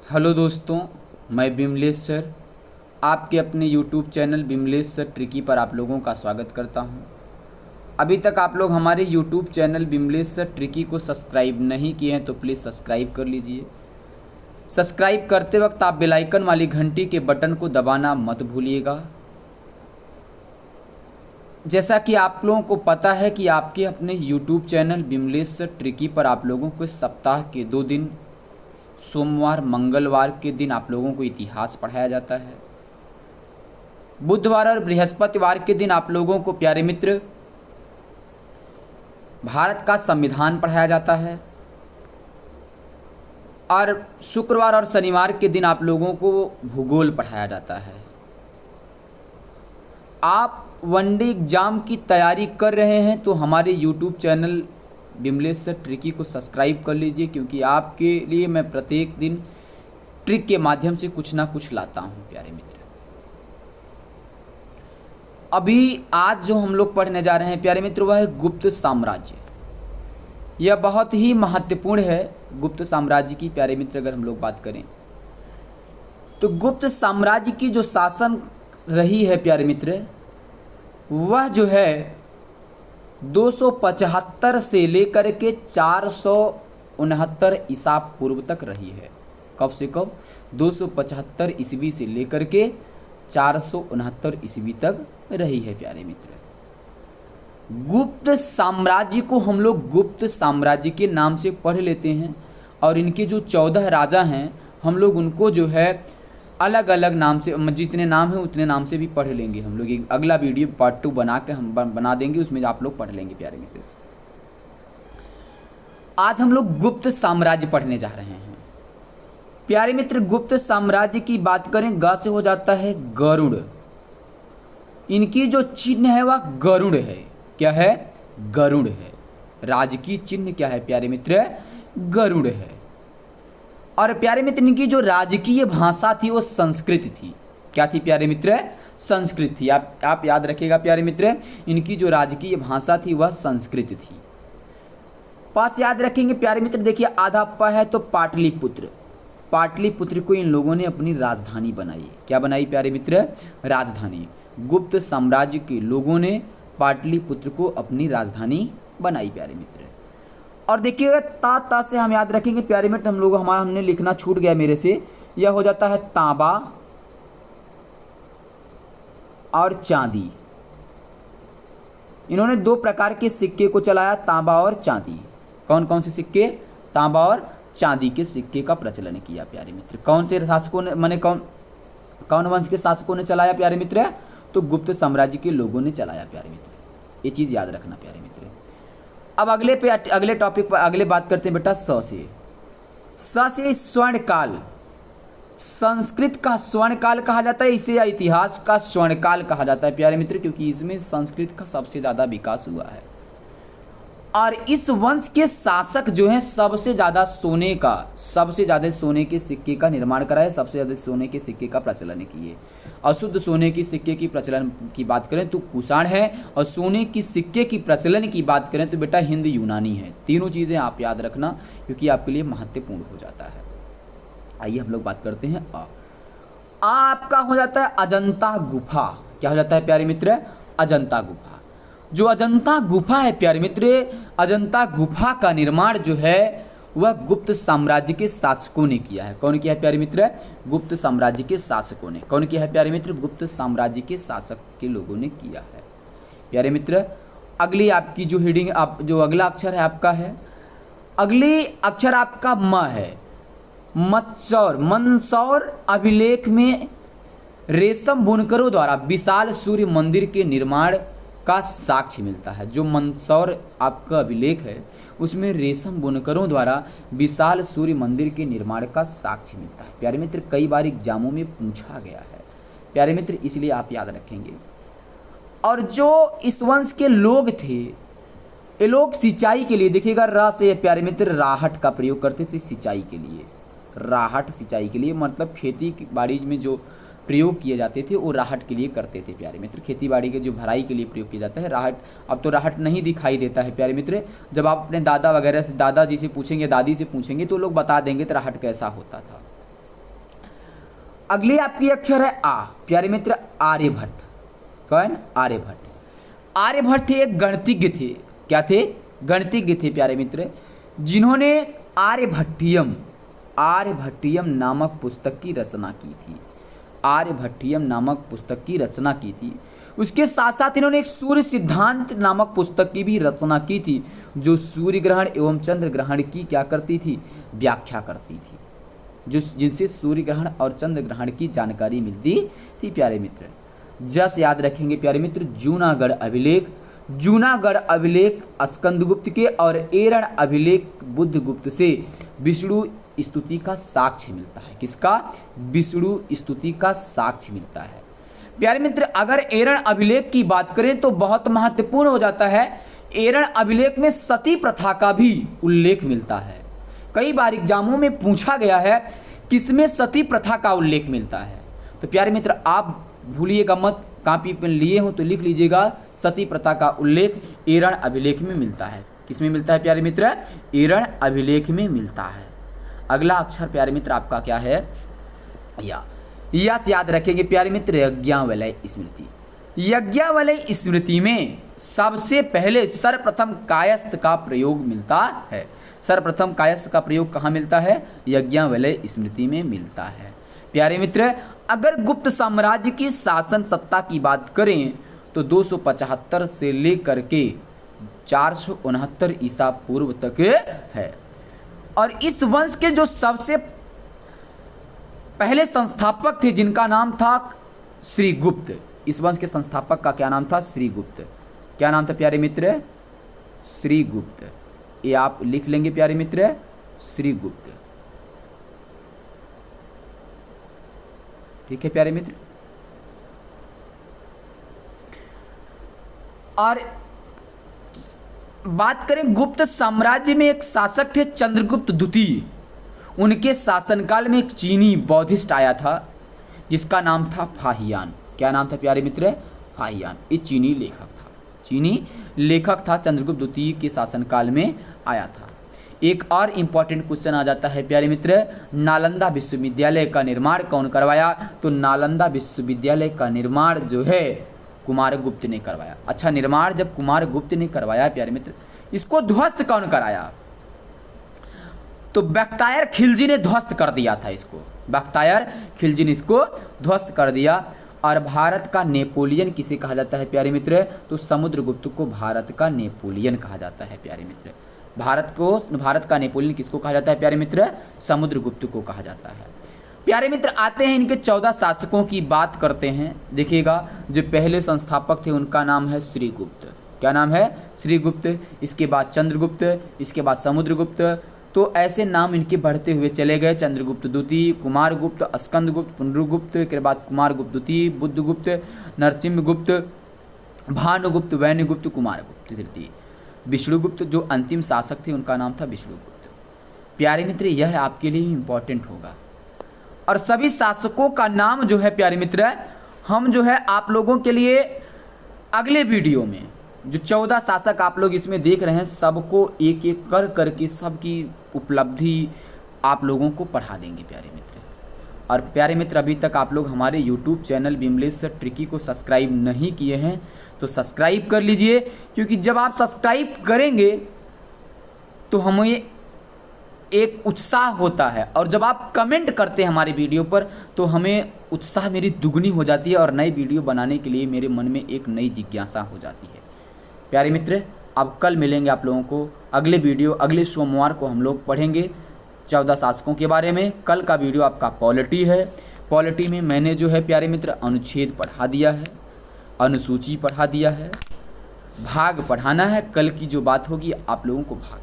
Hello दोस्तों, मैं Bimlesh sir आपके अपने YouTube channel Bimlesh sir tricky पर आप लोगों का स्वागत करता हूं। अभी तक आप लोग हमारे YouTube channel Bimlesh sir tricky को सब्सक्राइब नहीं किए हैं तो प्लीज़ सब्सक्राइब कर लीजिए। सब्सक्राइब करते वक्त आप बेल आइकन वाली घंटी के बटन को दबाना मत भूलिएगा। जैसा कि आप लोगों को पता है कि आपके अपने YouTube channel Bimlesh sir tricky पर आप लोगों को सप्ताह के 2 दिन सोमवार मंगलवार के दिन आप लोगों को इतिहास पढ़ाया जाता है। बुधवार और बृहस्पतिवार के दिन आप लोगों को प्यारे मित्र भारत का संविधान पढ़ाया जाता है। और शुक्रवार और शनिवार के दिन आप लोगों को भूगोल पढ़ाया जाता है। आप वनडे एग्जाम की तैयारी कर रहे हैं तो हमारे YouTube channel Bimlesh sir tricky को सब्सक्राइब कर लीजिए, क्योंकि आपके लिए मैं प्रत्येक दिन ट्रिक के माध्यम से कुछ ना कुछ लाता हूं प्यारे मित्र। अभी आज जो हम लोग पढ़ने जा रहे हैं प्यारे मित्र वह है गुप्त साम्राज्य। यह बहुत ही महत्वपूर्ण है गुप्त साम्राज्य की प्यारे मित्र। अगर हम लोग बात करें तो गुप्त साम्राज्य की जो शासन रही है प्यारे मित्र वह जो है 275 से लेकर के 469 ईसा पूर्व तक रही है। कब से कब? 275 ईस्वी से लेकर के 469 ईस्वी तक रही है प्यारे मित्र। गुप्त साम्राज्य को हम लोग गुप्त साम्राज्य के नाम से पढ़ लेते हैं और इनके जो 14 राजा हैं हम लोग उनको जो है अलग अलग नाम से, जितने नाम हैं उतने नाम से भी पढ़ लेंगे। हम लोग एक अगला वीडियो पार्ट 2 बना के हम बना देंगे, उसमें आप लोग पढ़ लेंगे प्यारे मित्र। आज हम लोग गुप्त साम्राज्य पढ़ने जा रहे हैं प्यारे मित्र। गुप्त साम्राज्य की बात करें ग से हो जाता है गरुड़। इनकी जो चिन्ह है वह गरुड़ है। क्या है? गरुड़ है। राजकीय चिन्ह क्या है प्यारे मित्र? गरुड़ है। और प्यारे मित्र इनकी जो राजकीय भाषा थी वो संस्कृत थी। क्या थी प्यारे मित्र? संस्कृत थी। आप याद रखिएगा प्यारे मित्र, इनकी जो राजकीय भाषा थी वह संस्कृत थी। पास याद रखेंगे प्यारे मित्र। देखिए आधा प है तो पाटलिपुत्र। पाटलिपुत्र को इन लोगों ने अपनी राजधानी बनाई। क्या बनाई प्यारे मित्र? राजधानी। गुप्त साम्राज्य के लोगों ने पाटलिपुत्र को अपनी राजधानी बनाई प्यारे मित्र। और देखिएगा ता से हम याद रखेंगे प्यारे मित्र। हमने लिखना छूट गया मेरे से। यह हो जाता है तांबा और चांदी। इन्होंने 2 प्रकार के सिक्के को चलाया, तांबा और चांदी। कौन कौन से सिक्के? तांबा और चांदी के सिक्के का प्रचलन किया प्यारे मित्र। कौन से शासकों ने, माने कौन वंश के शासकों ने चलाया प्यारे मित्र? तो गुप्त साम्राज्य के लोगों ने चलाया प्यारे मित्र। ये चीज़ याद रखना प्यारे मित्र। अब अगले टॉपिक पर अगले बात करते हैं बेटा स से स्वर्णकाल। संस्कृत का स्वर्णकाल कहा जाता है इसे, या इतिहास का स्वर्णकाल कहा जाता है प्यारे मित्र, क्योंकि इसमें संस्कृत का सबसे ज़्यादा विकास हुआ है। और इस वंश के शासक जो हैं सबसे ज़्यादा सोने के सिक्के का निर्माण कराए, सबसे ज़्यादा सोने के सिक्के का प्रचलन किए। अशुद्ध सोने की सिक्के की प्रचलन की बात करें तो कुषाण है, और सोने की सिक्के की प्रचलन की बात करें तो बेटा हिंद यूनानी है। तीनों चीज़ें आप याद रखना क्योंकि आपके लिए महत्वपूर्ण हो जाता है। आइए हम लोग बात करते हैं आपका हो जाता है अजंता गुफा। क्या हो जाता है प्यारे मित्र? अजंता गुफा। जो अजंता गुफा है प्यारे मित्र, अजंता गुफा का निर्माण जो है वह गुप्त साम्राज्य के शासकों ने किया है। कौन किया है प्यारे मित्र? गुप्त साम्राज्य के शासकों ने। कौन किया है प्यारे मित्र? गुप्त साम्राज्य के शासक के लोगों ने किया है प्यारे मित्र। अगली आपकी जो हेडिंग, आप जो अगला अक्षर है आपका है, अगली अक्षर आपका म है। मंदसौर अभिलेख में रेशम बुनकरों द्वारा विशाल सूर्य मंदिर के निर्माण का साक्ष्य मिलता है। जो मंदसौर आपका अभिलेख है उसमें रेशम बुनकरों द्वारा विशाल सूर्य मंदिर के निर्माण का साक्ष्य मिलता है प्यारे मित्र। कई बार एग्जामों में पूछा गया है प्यारे मित्र, इसलिए आप याद रखेंगे। और जो इस वंश के लोग थे, ये लोग सिंचाई के लिए, देखिएगा रा से प्यारे मित्र राहट का प्रयोग करते थे सिंचाई के लिए। राहट सिंचाई के लिए मतलब खेती बाड़ी में जो प्रयोग किए जाते थे वो राहट के लिए करते थे प्यारे मित्र। खेती बाड़ी के जो भराई के लिए प्रयोग किया जाता है राहट। अब तो राहट नहीं दिखाई देता है प्यारे मित्र। जब आप अपने दादा वगैरह से, दादाजी से पूछेंगे, दादी से पूछेंगे तो लोग बता देंगे तो राहट कैसा होता था। अगली आपकी अक्षर है आ, प्यारे मित्र आर्यभट्ट। कौन? आर्यभट्ट। आर्यभट्ट एक गणितज्ञ थे। क्या थे? गणितज्ञ थे प्यारे मित्र, जिन्होंने आर्यभट्टियम नामक पुस्तक की रचना की थी। आर्यभट्टियम नामक पुस्तक की रचना की थी। उसके साथ साथ इन्होंने एक सूर्य सिद्धांत नामक पुस्तक की भी रचना की थी, जो सूर्य ग्रहण एवं चंद्र ग्रहण की क्या करती थी? व्याख्या करती थी, जिनसे सूर्य ग्रहण और चंद्र ग्रहण की जानकारी मिलती थी प्यारे मित्र। जस याद रखेंगे प्यारे मित्र जूनागढ़ अभिलेख। जूनागढ़ अभिलेख स्कंदगुप्त के और एरण अभिलेख बुद्धगुप्त से विष्णु स्तुति का साक्ष्य मिलता है। किसका? विष्णु स्तुति का साक्ष्य मिलता है प्यारे मित्र। अगर एरण अभिलेख की बात करें तो बहुत महत्वपूर्ण हो जाता है। एरण अभिलेख में सती प्रथा का भी उल्लेख मिलता है। कई बार एग्जामों में पूछा गया है किसमें सती प्रथा का उल्लेख मिलता है। तो प्यारे मित्र आप भूलिएगा मत, कॉपी पेन लिए हो तो लिख लीजिएगा, सती प्रथा का उल्लेख एरण अभिलेख में मिलता है। किसमें मिलता है प्यारे मित्र? एरण अभिलेख में मिलता है। अगला अक्षर प्यारे मित्र आपका क्या है? या याद रखेंगे प्यारे मित्र यज्ञावल्य स्मृति। यज्ञावल्य स्मृति में सबसे पहले सर्वप्रथम कायस्थ का प्रयोग मिलता है। सर्वप्रथम कायस्थ का प्रयोग कहाँ मिलता है? यज्ञावल्य स्मृति में मिलता है प्यारे मित्र। अगर गुप्त साम्राज्य की शासन सत्ता की बात करें तो 275 से लेकर के 469 ईसा पूर्व तक है। और इस वंश के जो सबसे पहले संस्थापक थे जिनका नाम था श्रीगुप्त। इस वंश के संस्थापक का क्या नाम था? श्रीगुप्त। क्या नाम था प्यारे मित्र? श्रीगुप्त। ये आप लिख लेंगे प्यारे मित्र, श्रीगुप्त। ठीक है प्यारे मित्र। और बात करें गुप्त साम्राज्य में एक शासक थे चंद्रगुप्त द्वितीय। उनके शासनकाल में एक चीनी बौद्धिस्ट आया था जिसका नाम था फाहियान। क्या नाम था प्यारे मित्र? फाहियान। ये चीनी लेखक था चंद्रगुप्त द्वितीय के शासनकाल में आया था। एक और इंपॉर्टेंट क्वेश्चन आ जाता है प्यारे मित्र, नालंदा विश्वविद्यालय का निर्माण कौन करवाया? तो नालंदा विश्वविद्यालय का निर्माण जो है कुमारगुप्त ने करवाया। अच्छा, निर्माण जब कुमारगुप्त ने करवाया प्यारे मित्र, इसको ध्वस्त कौन कराया? तो बख्तियार खिलजी ने ध्वस्त कर दिया था इसको। बख्तियार खिलजी ने इसको ध्वस्त कर दिया। और भारत का नेपोलियन किसे कहा जाता है प्यारे मित्र? तो समुद्रगुप्त को भारत का नेपोलियन कहा जाता है प्यारे मित्र। भारत का नेपोलियन किसको कहा जाता है प्यारे मित्र? समुद्रगुप्त को कहा जाता है प्यारे मित्र। आते हैं इनके 14 शासकों की बात करते हैं। देखिएगा जो पहले संस्थापक थे उनका नाम है श्रीगुप्त। क्या नाम है? श्रीगुप्त। इसके बाद चंद्रगुप्त, इसके बाद समुद्रगुप्त। तो ऐसे नाम इनके बढ़ते हुए चले गए। चंद्रगुप्त द्वितीय, कुमारगुप्त, स्कंदगुप्त, पुनरुगुप्त, के बाद कुमारगुप्त द्वितीय, बुद्धगुप्त, नरसिंहगुप्त, भानुगुप्त, वैन्यगुप्त, कुमारगुप्त तृतीय, विष्णुगुप्त। जो अंतिम शासक थे उनका नाम था विष्णुगुप्त। प्यारे मित्र यह आपके लिए इंपॉर्टेंट होगा। और सभी शासकों का नाम जो है प्यारे मित्र हम जो है आप लोगों के लिए अगले वीडियो में जो 14 शासक आप लोग इसमें देख रहे हैं सबको एक एक कर करके सबकी उपलब्धि आप लोगों को पढ़ा देंगे प्यारे मित्र। और प्यारे मित्र अभी तक आप लोग हमारे YouTube चैनल विमलेश ट्रिकी को सब्सक्राइब नहीं किए हैं तो सब्सक्राइब कर लीजिए, क्योंकि जब आप सब्सक्राइब करेंगे तो हमें एक उत्साह होता है, और जब आप कमेंट करते हैं हमारे वीडियो पर तो हमें उत्साह मेरी दुगनी हो जाती है और नई वीडियो बनाने के लिए मेरे मन में एक नई जिज्ञासा हो जाती है। प्यारे मित्र अब कल मिलेंगे आप लोगों को अगले वीडियो। अगले सोमवार को हम लोग पढ़ेंगे 14 शासकों के बारे में। कल का वीडियो आपका पॉलिटी है। पॉलिटी में मैंने जो है प्यारे मित्र अनुच्छेद पढ़ा दिया है, अनुसूची पढ़ा दिया है, भाग पढ़ाना है। कल की जो बात होगी आप लोगों को भाग